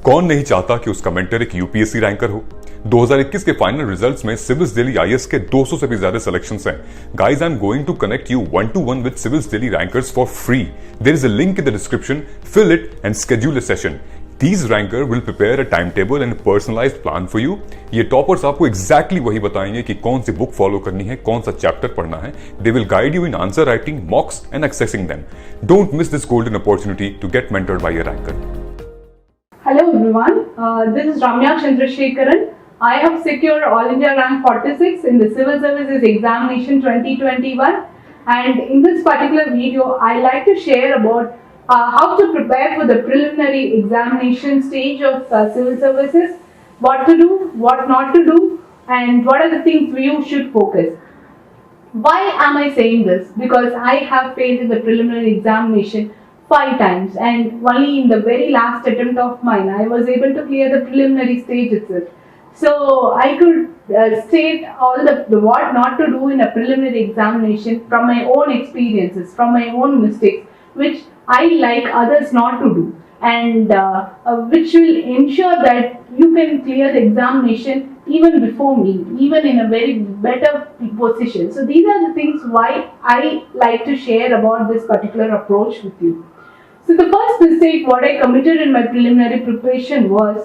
कौन नहीं चाहता कि उसका मेंटर एक यूपीएससी रैंकर हो। 2021 के फाइनल रिजल्ट्स में सिविल्स दिल्ली आईएएस के 200 से भी ज्यादा सिलेक्शंस हैं। Guys, I am going to connect you 1-to-1 with civils Delhi rankers for free. There is a link in the description, fill it and schedule a session. These ranker will prepare a timetable and a personalized plan for you. ये toppers आपको exactly वही बताएंगे कि कौन सी book follow करनी है, कौन सा चैप्टर पढ़ना है. They will guide you in answer writing, mocks and accessing them. Don't miss this golden opportunity to get mentored by a ranker. Hello everyone, this is Ramya Chandrasekharan. I have secured All India Rank 46 in the Civil Services Examination 2021, and in this particular video I like to share about how to prepare for the preliminary examination stage of civil services, what to do, what not to do, and what are the things you should focus. Why am I saying this? Because I have failed in the preliminary examination 5 times, and only in the very last attempt of mine I was able to clear the preliminary stage itself. So I could state all the what not to do in a preliminary examination from my own experiences, from my own mistakes, which I like others not to do, and which will ensure that you can clear the examination even before me, even in a very better position. So these are the things why I like to share about this particular approach with you. So the first mistake what I committed in my preliminary preparation was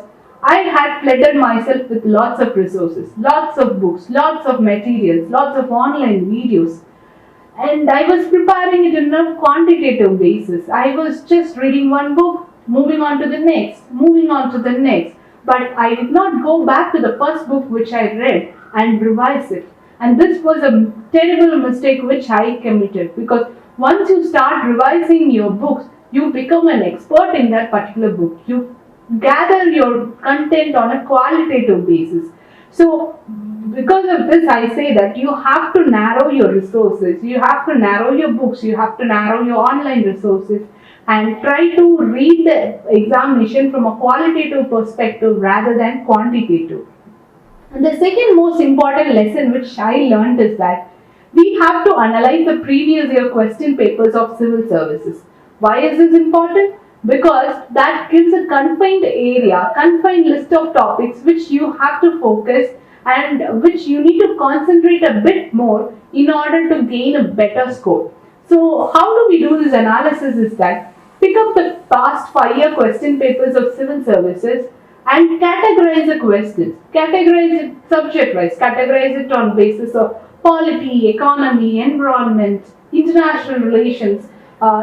I had flooded myself with lots of resources, lots of books, lots of materials, lots of online videos. And I was preparing it on a quantitative basis. I was just reading one book, moving on to the next, moving on to the next. But I did not go back to the first book which I read and revise it. And this was a terrible mistake which I committed, because once you start revising your books, you become an expert in that particular book. You gather your content on a qualitative basis. So because of this, I say that you have to narrow your resources, you have to narrow your books, you have to narrow your online resources, and try to read the examination from a qualitative perspective rather than quantitative. And the second most important lesson which I learned is that we have to analyze the previous year question papers of civil services. Why is this important? Because that gives a confined area, confined list of topics which you have to focus and which you need to concentrate a bit more in order to gain a better score. So how do we do this analysis is that pick up the past 5-year question papers of civil services and categorize the questions. Categorize it subject wise, categorize it on basis of polity, economy, environment, international relations,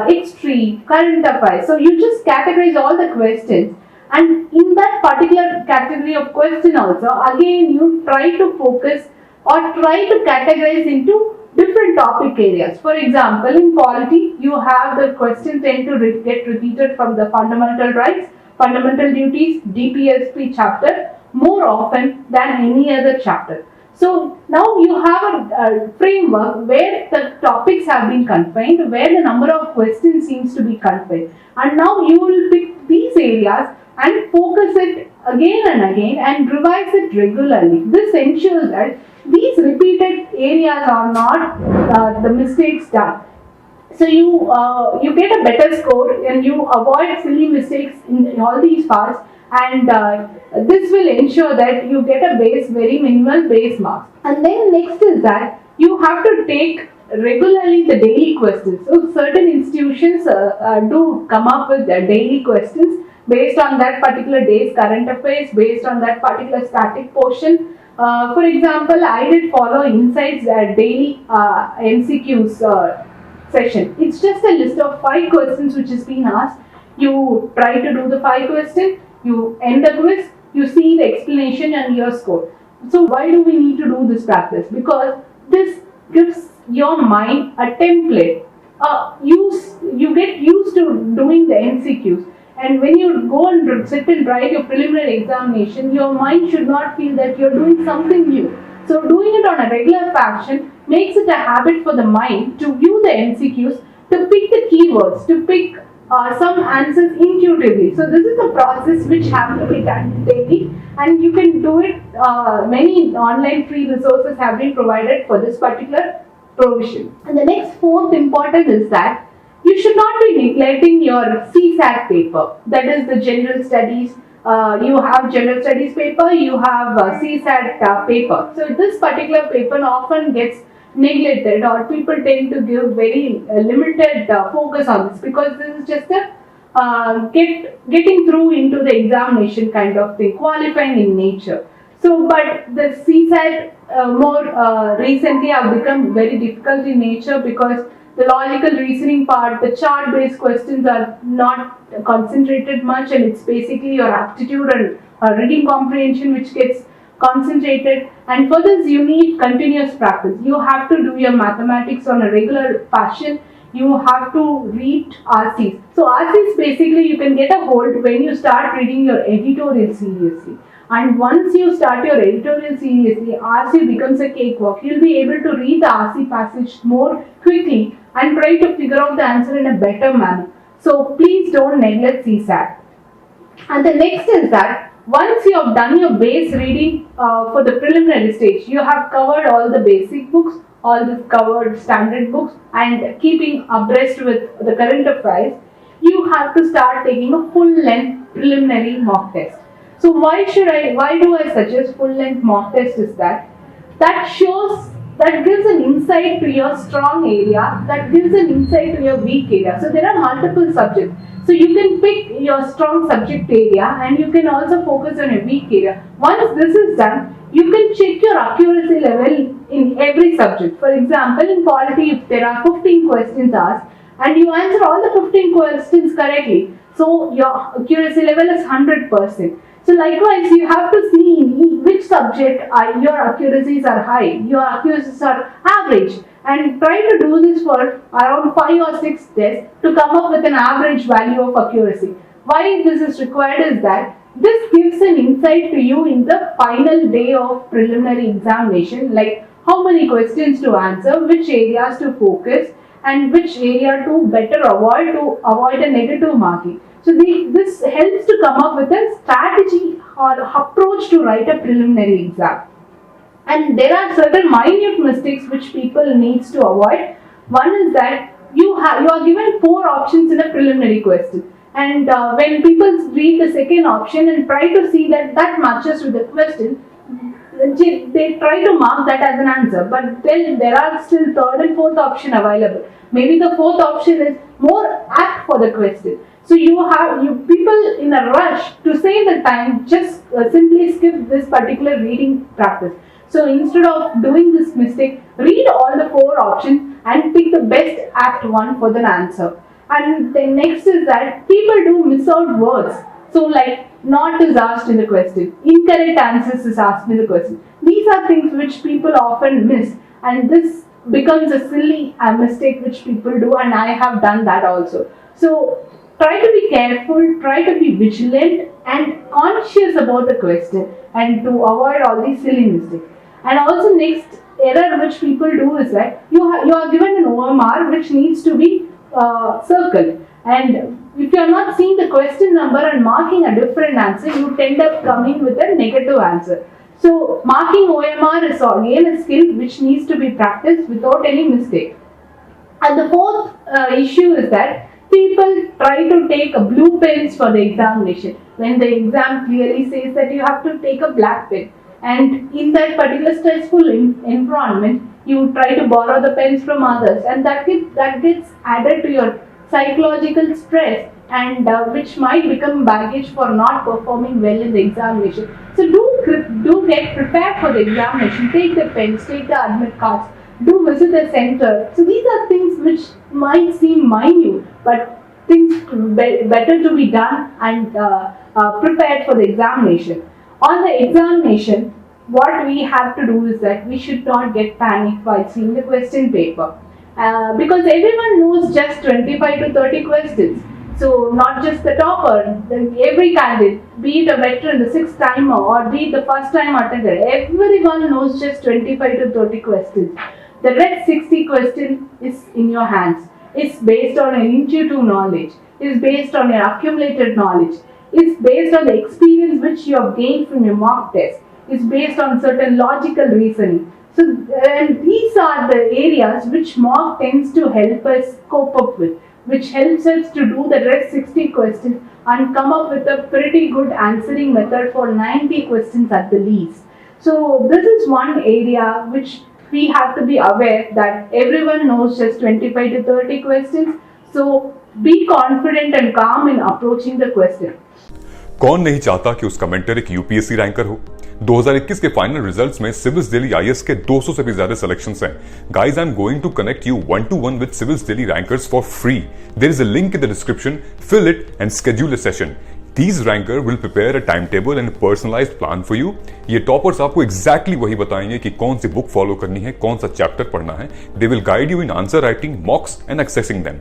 history, current affairs. So you just categorize all the questions, and in that particular category of question also, again you try to focus or try to categorize into different topic areas. For example, in polity, you have the questions tend to get repeated from the fundamental rights, fundamental duties, DPSP chapter more often than any other chapter. So now you have a framework where the topics have been confined, where the number of questions seems to be confined, and now you will pick these areas and focus it again and again and revise it regularly. This ensures that these repeated areas are not the mistakes done. So you get a better score and you avoid silly mistakes in all these parts, and this will ensure that you get a very minimal base marks. And then next is that you have to take regularly the daily questions. So certain institutions do come up with daily questions based on that particular day's current affairs, based on that particular static portion. For example, I did follow Insight's daily MCQs session. It's just a list of 5 questions which is being asked. You try to do the 5 questions, you end the quiz, you see the explanation and your score. So why do we need to do this practice? Because this gives your mind a template. You get used to doing the MCQs. And when you go and sit and write your preliminary examination, your mind should not feel that you're doing something new. So doing it on a regular fashion makes it a habit for the mind to view the MCQs, to pick the keywords, to pick some answers intuitively. So this is a process which has to be done daily, and you can do it. Many online free resources have been provided for this particular provision. And the next fourth important is that you should not be neglecting your CSAT paper, that is the general studies, you have general studies paper, you have CSAT paper. So this particular paper often gets neglected, or people tend to give very limited focus on this, because this is just a getting through into the examination kind of thing, qualifying in nature. So, but the CSAT more recently have become very difficult in nature, because the logical reasoning part, the chart-based questions are not concentrated much, and it's basically your aptitude and reading comprehension which gets concentrated. And for this, you need continuous practice. You have to do your mathematics on a regular fashion. You have to read RCs. So RCs basically you can get a hold when you start reading your editorial seriously. And once you start your editorial seriously, RC becomes a cakewalk. You'll be able to read the RC passage more quickly and try to figure out the answer in a better manner. So please don't neglect CSAT. And the next is that once you have done your base reading for the preliminary stage, you have covered all the basic books, all the covered standard books, and keeping abreast with the current affairs, you have to start taking a full-length preliminary mock test. So why do I suggest full-length mock test is that gives an insight to your strong area, that gives an insight to your weak area. So there are multiple subjects. So you can pick your strong subject area, and you can also focus on your weak area. Once this is done, you can check your accuracy level in every subject. For example, in polity, if there are 15 questions asked and you answer all the 15 questions correctly, so your accuracy level is 100%. So likewise, you have to see in which subject your accuracies are high, your accuracies are average, and try to do this for around 5 or 6 tests to come up with an average value of accuracy. Why this is required is that this gives an insight to you in the final day of preliminary examination, like how many questions to answer, which areas to focus, and which area to better avoid a negative marking. So this helps to come up with a strategy or approach to write a preliminary exam. And there are certain minute mistakes which people needs to avoid. One is that you are given 4 options in a preliminary question. And when people read the second option and try to see that matches with the question, they try to mark that as an answer. But then there are still third and fourth option available. Maybe the fourth option is more apt for the question. So you people in a rush to save the time just simply skip this particular reading practice. So instead of doing this mistake, read all the 4 options and pick the best apt one for the answer. And the next is that people do miss out words. So like not is asked in the question, incorrect answers is asked in the question. These are things which people often miss, and this becomes a silly mistake which people do, and I have done that also. So try to be careful, try to be vigilant and conscious about the question, and to avoid all these silly mistakes. And also next error which people do is that you are given an OMR which needs to be circled, and if you are not seeing the question number and marking a different answer, you tend up coming with a negative answer. So marking OMR is again a skill which needs to be practiced without any mistake. And the fourth issue is that people try to take blue pens for the examination when the exam clearly says that you have to take a black pen. And in that particular stressful environment, you try to borrow the pens from others, and that gets added to your psychological stress, and which might become baggage for not performing well in the examination. So do get prepared for the examination. Take the pens, take the admit cards, do visit the center. So these are things which might seem minute, but things better to be done and prepared for the examination. On the examination, what we have to do is that we should not get panicked while seeing the question paper. Because everyone knows just 25 to 30 questions. So not just the topper, every candidate, be it a veteran, the 6th timer, or be it the first time attender, everyone knows just 25 to 30 questions. The rest 60 question is in your hands. It's based on an intuitive knowledge. It's based on your accumulated knowledge. It's based on the experience which you have gained from your mock test. It's based on certain logical reasoning. So, and these are the areas which mock tends to help us cope up with. which helps us to do the rest 60 questions and come up with a pretty good answering method for 90 questions at the least. So this is one area which we have to be aware that everyone knows just 25 to 30 questions. So be confident and calm in approaching the question. कौन नहीं चाहता कि उसका mentor एक UPSC ranker हो। 2021 के final results में civils Delhi IAS के 200 से भी ज्यादा सिलेक्शंस हैं। Guys, I am going to connect you 1-to-1 with civils Delhi rankers for free. There is a link in the description, fill it and schedule a session. These ranker will prepare a timetable and a personalized plan for you. ये toppers आपको exactly वही बताएंगे कि कौन सी book follow करनी है, कौन सा चैप्टर पढ़ना है. They will guide you in answer writing, mocks and accessing them.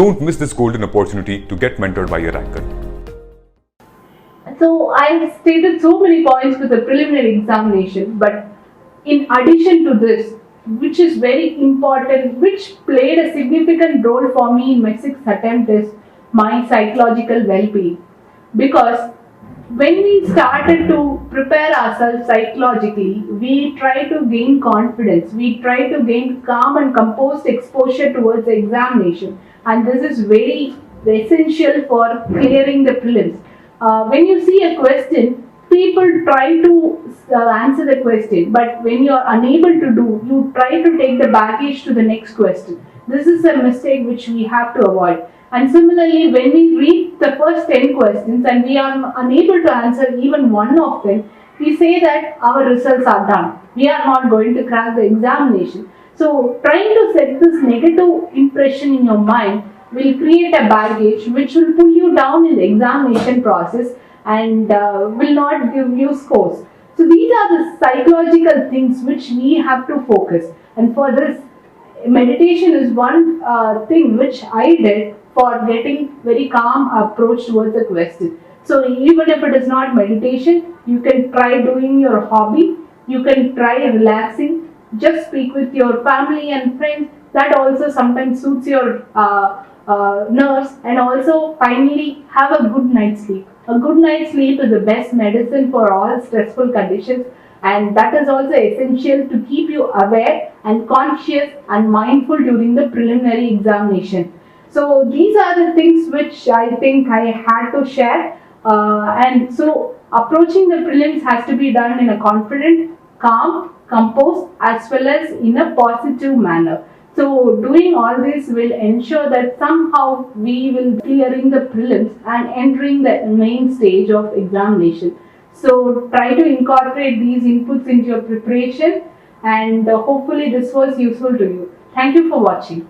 Don't miss this golden opportunity to get mentored by a ranker. So I stated so many points for the preliminary examination, but in addition to this, which is very important, which played a significant role for me in my 6th attempt, is my psychological well-being. Because when we started to prepare ourselves psychologically, we try to gain confidence, we try to gain calm and composed exposure towards the examination, and this is very essential for clearing the prelims. When you see a question, people try to answer the question, but when you are unable to do, you try to take the baggage to the next question. This is a mistake which we have to avoid. And similarly, when we read the first 10 questions and we are unable to answer even one of them, we say that our results are done. We are not going to crack the examination. So trying to set this negative impression in your mind will create a baggage which will pull you down in the examination process and will not give you scores. So these are the psychological things which we have to focus. And for this, meditation is one thing which I did for getting very calm approach towards the question. So even if it is not meditation, you can try doing your hobby, you can try relaxing, just speak with your family and friends. That also sometimes suits your nerves. And also finally, have a good night's sleep. A good night's sleep is the best medicine for all stressful conditions, and that is also essential to keep you aware and conscious and mindful during the preliminary examination. So these are the things which I think I had to share, and so approaching the prelims has to be done in a confident, calm, composed as well as in a positive manner. So doing all this will ensure that somehow we will be clearing the prelims and entering the main stage of examination. So try to incorporate these inputs into your preparation, and hopefully this was useful to you. Thank you for watching.